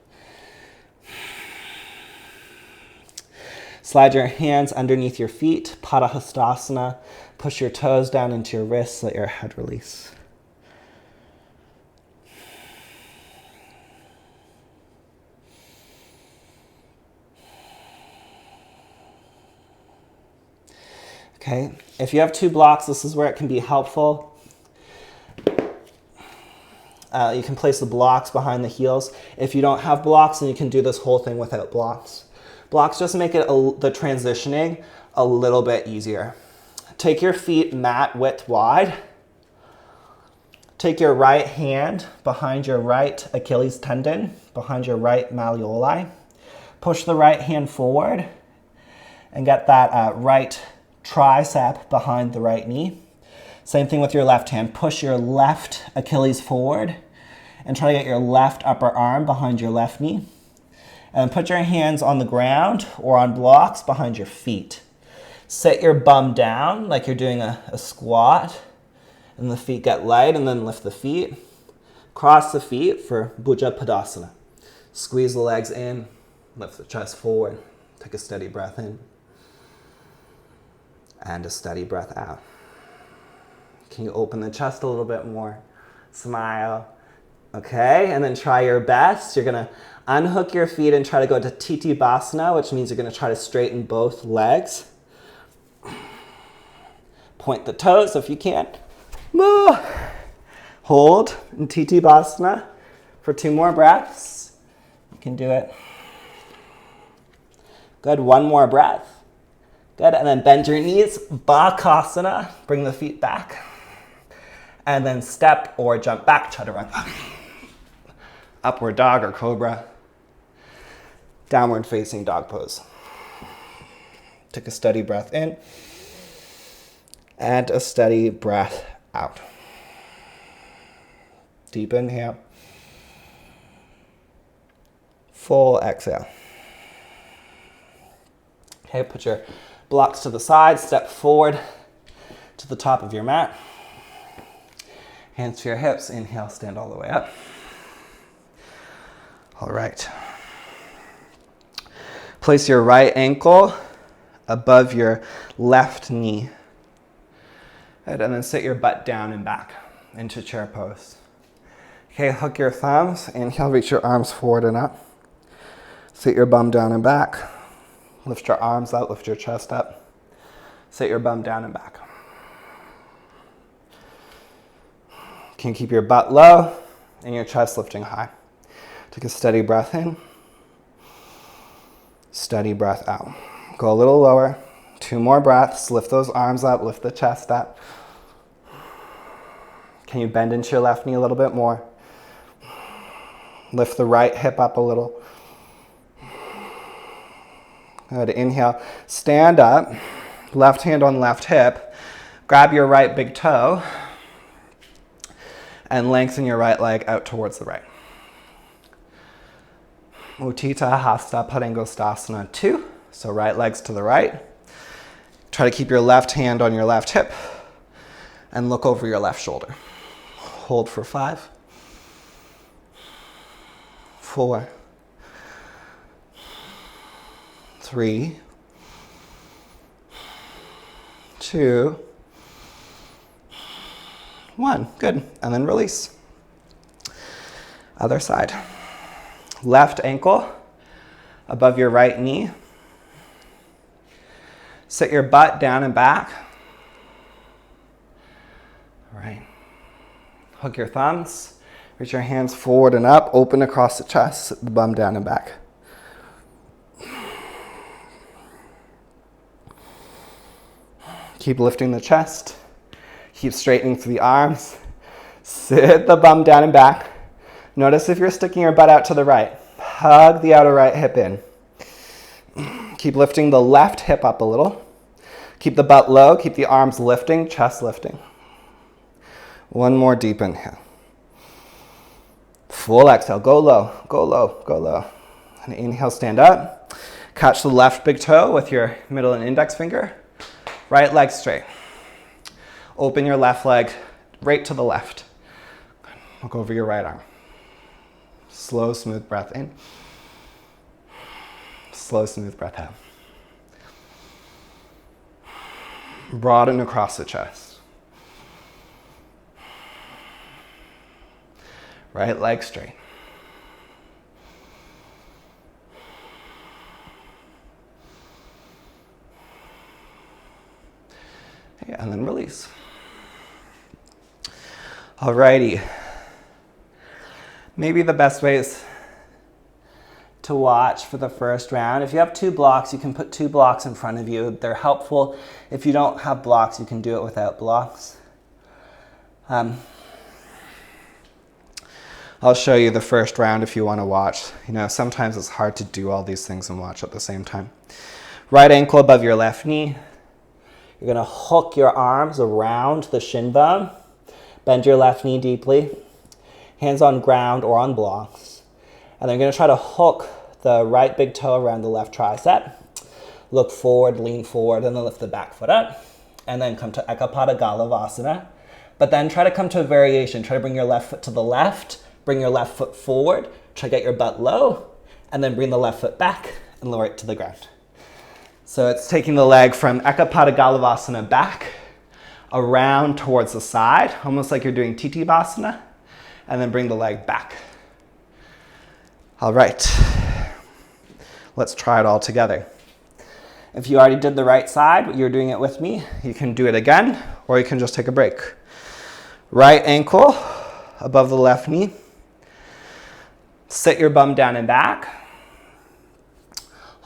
Slide your hands underneath your feet, Padahastasana. Push your toes down into your wrists, let your head release. Okay, if you have two blocks, this is where it can be helpful. You can place the blocks behind the heels. If you don't have blocks, then you can do this whole thing without blocks. Blocks just make it the transitioning a little bit easier. Take your feet mat width wide. Take your right hand behind your right Achilles tendon, behind your right malleoli. Push the right hand forward and get that right tricep behind the right knee. Same thing with your left hand. Push your left Achilles forward and try to get your left upper arm behind your left knee. And put your hands on the ground or on blocks behind your feet. Sit your bum down like you're doing a squat, and the feet get light, and then lift the feet. Cross the feet for Bhuja Padasana. Squeeze the legs in, lift the chest forward. Take a steady breath in. And a steady breath out. Can you open the chest a little bit more? Smile. Okay, and then try your best. You're gonna unhook your feet and try to go to Titibhasana, which means you're gonna try to straighten both legs. Point the toes if you can. Hold in Titibhasana for 2 more breaths. You can do it. Good, 1 more breath. Good, and then bend your knees, Bakasana, bring the feet back. And then step or jump back, Chaturanga. Upward dog or cobra. Downward facing dog pose. Take a steady breath in. And a steady breath out. Deep inhale. Full exhale. Okay, put your blocks to the side, step forward to the top of your mat. Hands to your hips, inhale, stand all the way up. All right. Place your right ankle above your left knee. And then sit your butt down and back into chair pose. Okay, hook your thumbs, inhale, reach your arms forward and up. Sit your bum down and back. Lift your arms out, lift your chest up. Sit your bum down and back. Can you keep your butt low and your chest lifting high? Take a steady breath in. Steady breath out. Go a little lower. 2 more breaths. Lift those arms up, lift the chest up. Can you bend into your left knee a little bit more? Lift the right hip up a little. Good, inhale. Stand up, left hand on left hip. Grab your right big toe and lengthen your right leg out towards the right. Utthita Hasta Padangusthasana 2. So right leg's to the right. Try to keep your left hand on your left hip and look over your left shoulder. Hold for 5, 4, 3, 2, 1. Good. And then release. Other side. Left ankle above your right knee. Sit your butt down and back. All right. Hook your thumbs. Reach your hands forward and up. Open across the chest. Sit the bum down and back. Keep lifting the chest. Keep straightening through the arms. Sit the bum down and back. Notice if you're sticking your butt out to the right. Hug the outer right hip in. Keep lifting the left hip up a little. Keep the butt low. Keep the arms lifting, chest lifting. 1 more deep inhale. Full exhale. Go low, go low, go low. And inhale, stand up. Catch the left big toe with your middle and index finger. Right leg straight. Open your left leg right to the left. Look over your right arm. Slow, smooth breath in. Slow, smooth breath out. Broaden across the chest. Right leg straight. Okay, and then release. Alrighty. Maybe the best way is to watch for the first round. If you have 2 blocks, you can put 2 blocks in front of you. They're helpful. If you don't have blocks, you can do it without blocks. I'll show you the first round if you want to watch. You know, sometimes it's hard to do all these things and watch at the same time. Right ankle above your left knee. You're going to hook your arms around the shin bone. Bend your left knee deeply. Hands on ground or on blocks. And then you're going to try to hook the right big toe around the left tricep. Look forward, lean forward, and then lift the back foot up. And then come to galavasana. But then try to come to a variation. Try to bring your left foot to the left. Bring your left foot forward. Try to get your butt low. And then bring the left foot back and lower it to the ground. So it's taking the leg from galavasana back, around towards the side, almost like you're doing Basana, and then bring the leg back. All right, let's try it all together. If you already did the right side, you're doing it with me, you can do it again, or you can just take a break. Right ankle above the left knee. Sit your bum down and back.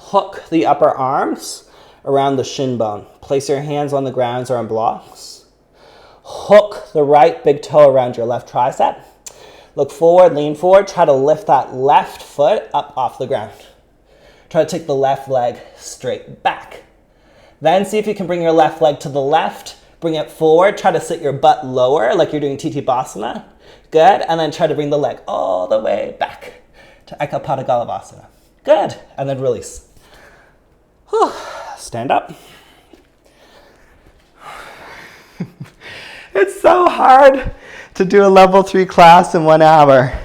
Hook the upper arms around the shin bone. Place your hands on the ground or on blocks. Hook the right big toe around your left tricep. Look forward, lean forward. Try to lift that left foot up off the ground. Try to take the left leg straight back. Then see if you can bring your left leg to the left. Bring it forward. Try to sit your butt lower like you're doing Basana. Good. And then try to bring the leg all the way back to galavasana. Good. And then release. Whew. Stand up. It's so hard to do a level 3 class in 1 hour.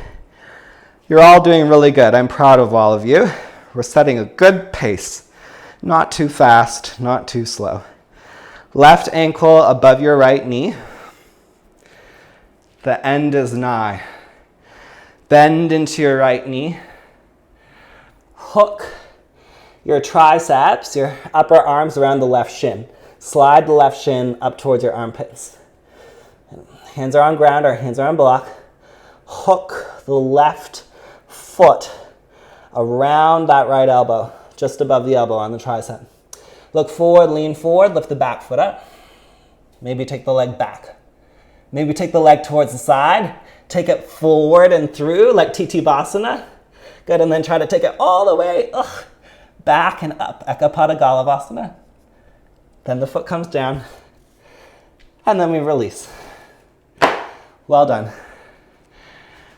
You're all doing really good. I'm proud of all of you. We're setting a good pace. Not too fast, not too slow. Left ankle above your right knee. The end is nigh. Bend into your right knee. Hook your triceps, your upper arms around the left shin. Slide the left shin up towards your armpits. Hands are on ground or hands are on block. Hook the left foot around that right elbow, just above the elbow on the tricep. Look forward, lean forward, lift the back foot up. Maybe take the leg back. Maybe take the leg towards the side. Take it forward and through like Basana. Good, and then try to take it all the way back and up, galavasana. Then the foot comes down, and then we release. Well done.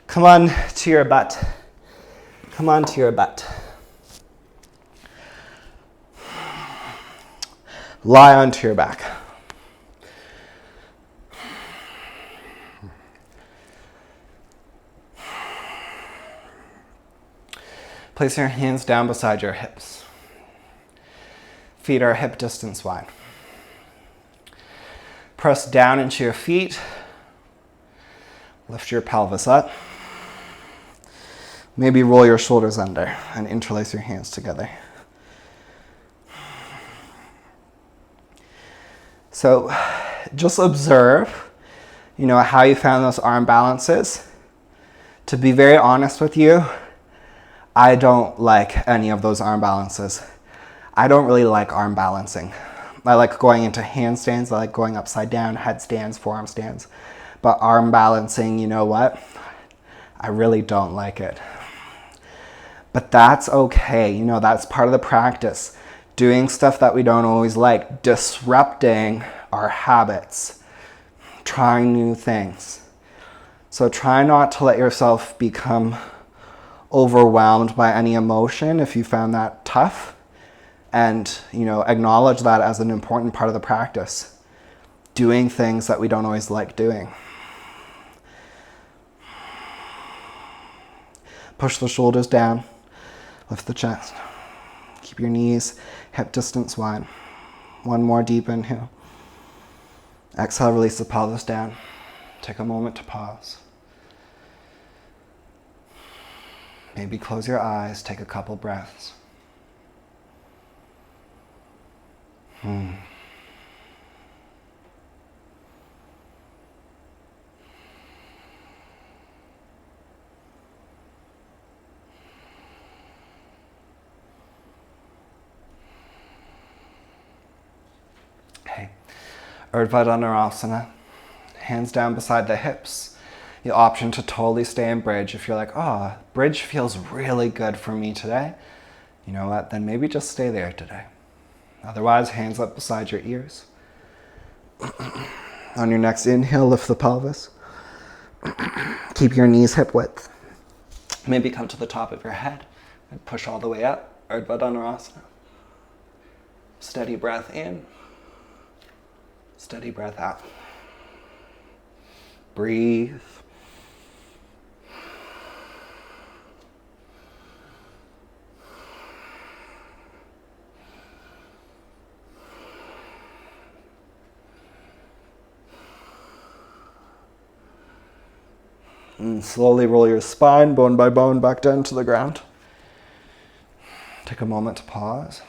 Come on to your butt. Come on to your butt. Lie onto your back. Place your hands down beside your hips. Feet are hip distance wide. Press down into your feet. Lift your pelvis up. Maybe roll your shoulders under and interlace your hands together. So just observe, how you found those arm balances. To be very honest with you, I don't like any of those arm balances. I don't really like arm balancing. I like going into handstands. I like going upside down, headstands, forearm stands. But arm balancing, you know what? I really don't like it. But that's okay. That's part of the practice. Doing stuff that we don't always like. Disrupting our habits. Trying new things. So try not to let yourself become overwhelmed by any emotion if you found that tough. And, acknowledge that as an important part of the practice. Doing things that we don't always like doing. Push the shoulders down. Lift the chest. Keep your knees hip distance wide. One more deep inhale. Exhale, release the pelvis down. Take a moment to pause. Maybe close your eyes, take a couple breaths. Okay, Urdhva Dhanurasana. Hands down beside the hips. The option to totally stay in bridge. If you're like, oh, bridge feels really good for me today, you know what, then maybe just stay there today. Otherwise, hands up beside your ears. On your next inhale, lift the pelvis. Keep your knees hip width. Maybe come to the top of your head and push all the way up. Urdhva Dhanurasana. Steady breath in. Steady breath out. Breathe. And slowly roll your spine, bone by bone, back down to the ground. Take a moment to pause.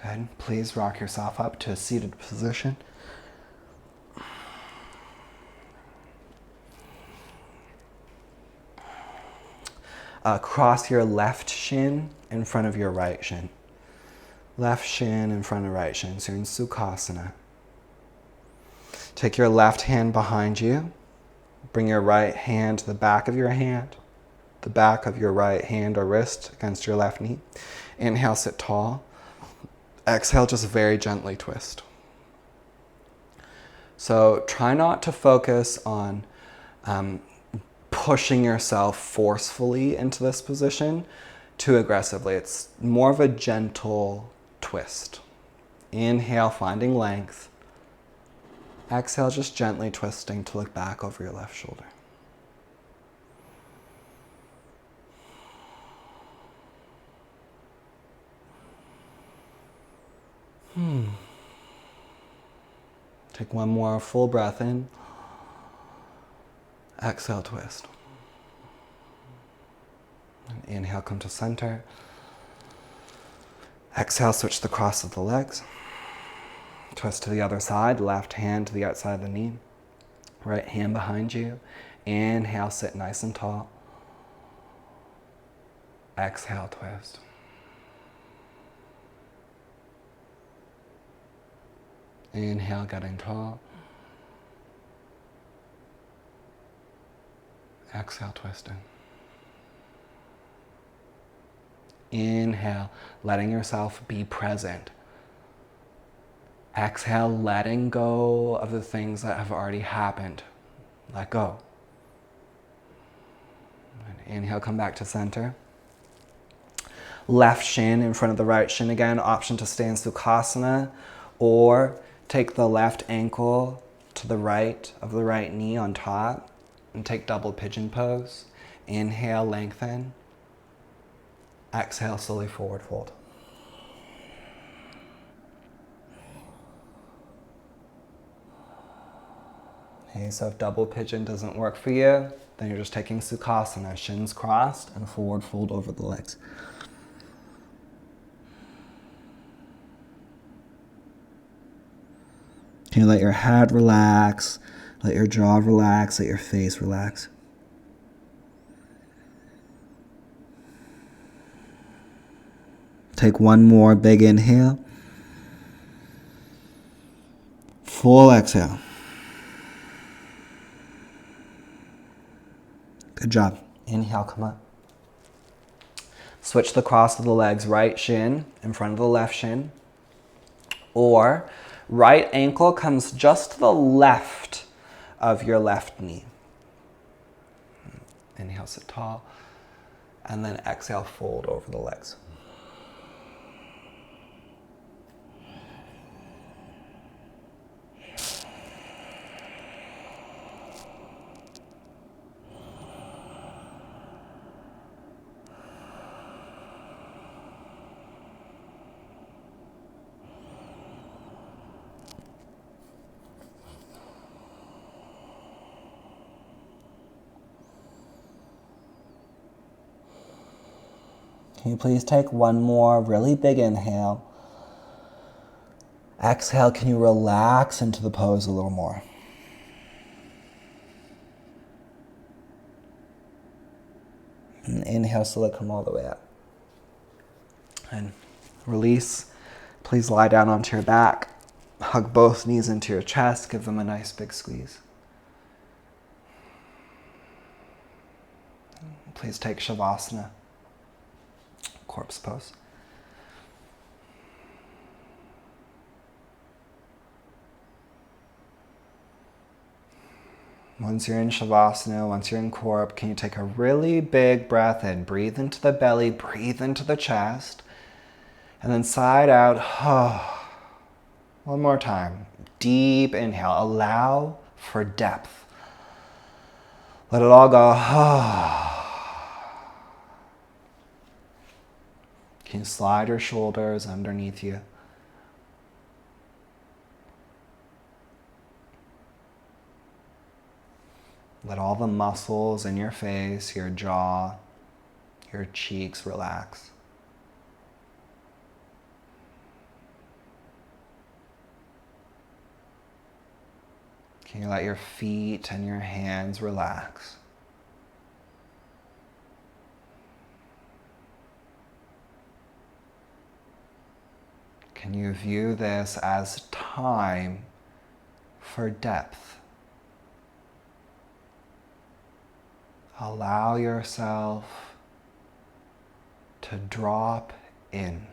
Good. Please rock yourself up to a seated position. Cross your left shin in front of your right shin. Left shin in front of right shin. So you're in Sukhasana. Take your left hand behind you. Bring your right hand to the back of your hand. The back of your right hand or wrist against your left knee. Inhale, sit tall. Exhale, just very gently twist. So try not to focus on pushing yourself forcefully into this position too aggressively. It's more of a gentle twist. Inhale, finding length. Exhale, just gently twisting to look back over your left shoulder. Take one more full breath in. Exhale, twist. And inhale, come to center. Exhale, switch the cross of the legs. Twist to the other side, left hand to the outside of the knee. Right hand behind you. Inhale, sit nice and tall. Exhale, twist. Inhale, getting tall. Exhale, twisting. Inhale, letting yourself be present. Exhale, letting go of the things that have already happened. Let go. And inhale, come back to center. Left shin in front of the right shin again. Option to stay in Sukhasana, or take the left ankle to the right of the right knee on top and take double pigeon pose. Inhale, lengthen. Exhale, slowly forward fold. Okay, so if double pigeon doesn't work for you, then you're just taking Sukhasana, shins crossed and forward fold over the legs. Okay, let your head relax, let your jaw relax, let your face relax. Take one more big inhale. Full exhale. Good job. Inhale, come up. Switch the cross of the legs, right shin in front of the left shin. Or right ankle comes just to the left of your left knee. Inhale, sit tall. And then exhale, fold over the legs. Can you please take one more really big inhale? Exhale, can you relax into the pose a little more? And inhale, so let it come all the way up. And release. Please lie down onto your back. Hug both knees into your chest. Give them a nice big squeeze. Please take Savasana. Corpse pose. Once you're in Savasana, once you're in Corp, can you take a really big breath in? Breathe into the belly, breathe into the chest, and then side out. One more time. Deep inhale. Allow for depth. Let it all go. Can you slide your shoulders underneath you? Let all the muscles in your face, your jaw, your cheeks relax. Can you let your feet and your hands relax? Can you view this as time for depth? Allow yourself to drop in.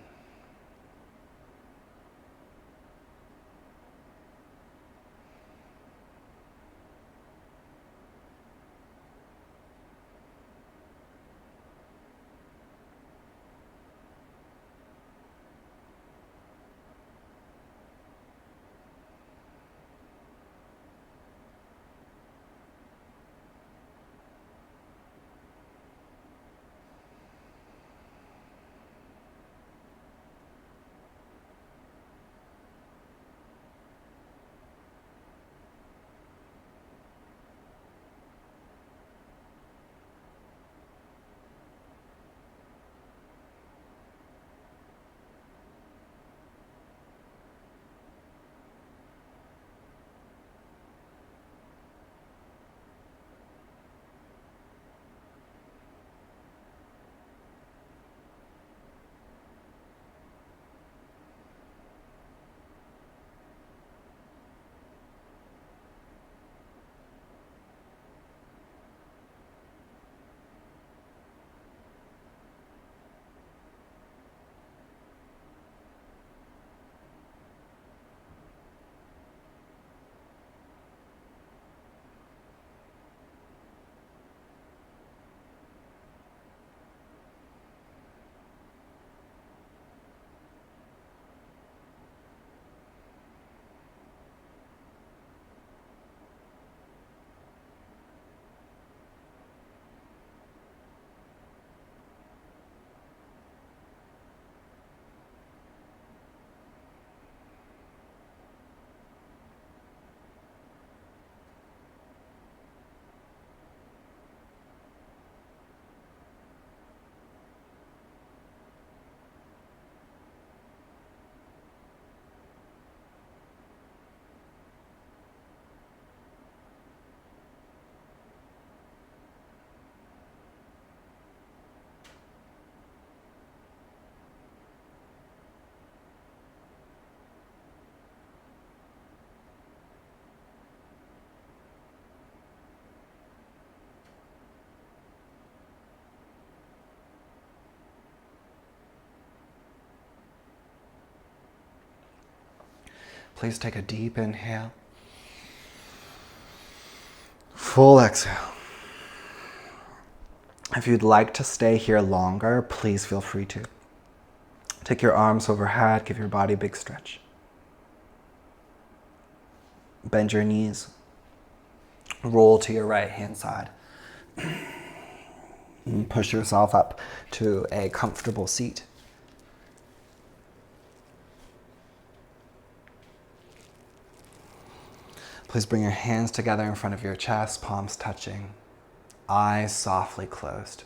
Please take a deep inhale. Full exhale. If you'd like to stay here longer, please feel free to. Take your arms overhead, give your body a big stretch. Bend your knees. Roll to your right hand side. And push yourself up to a comfortable seat. Please bring your hands together in front of your chest, palms touching, eyes softly closed.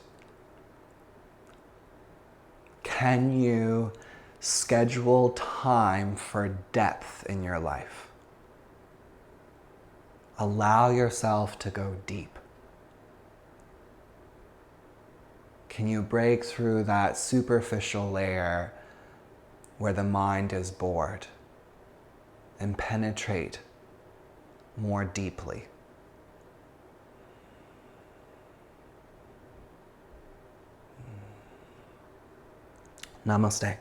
Can you schedule time for depth in your life? Allow yourself to go deep. Can you break through that superficial layer where the mind is bored and penetrate more deeply? Namaste.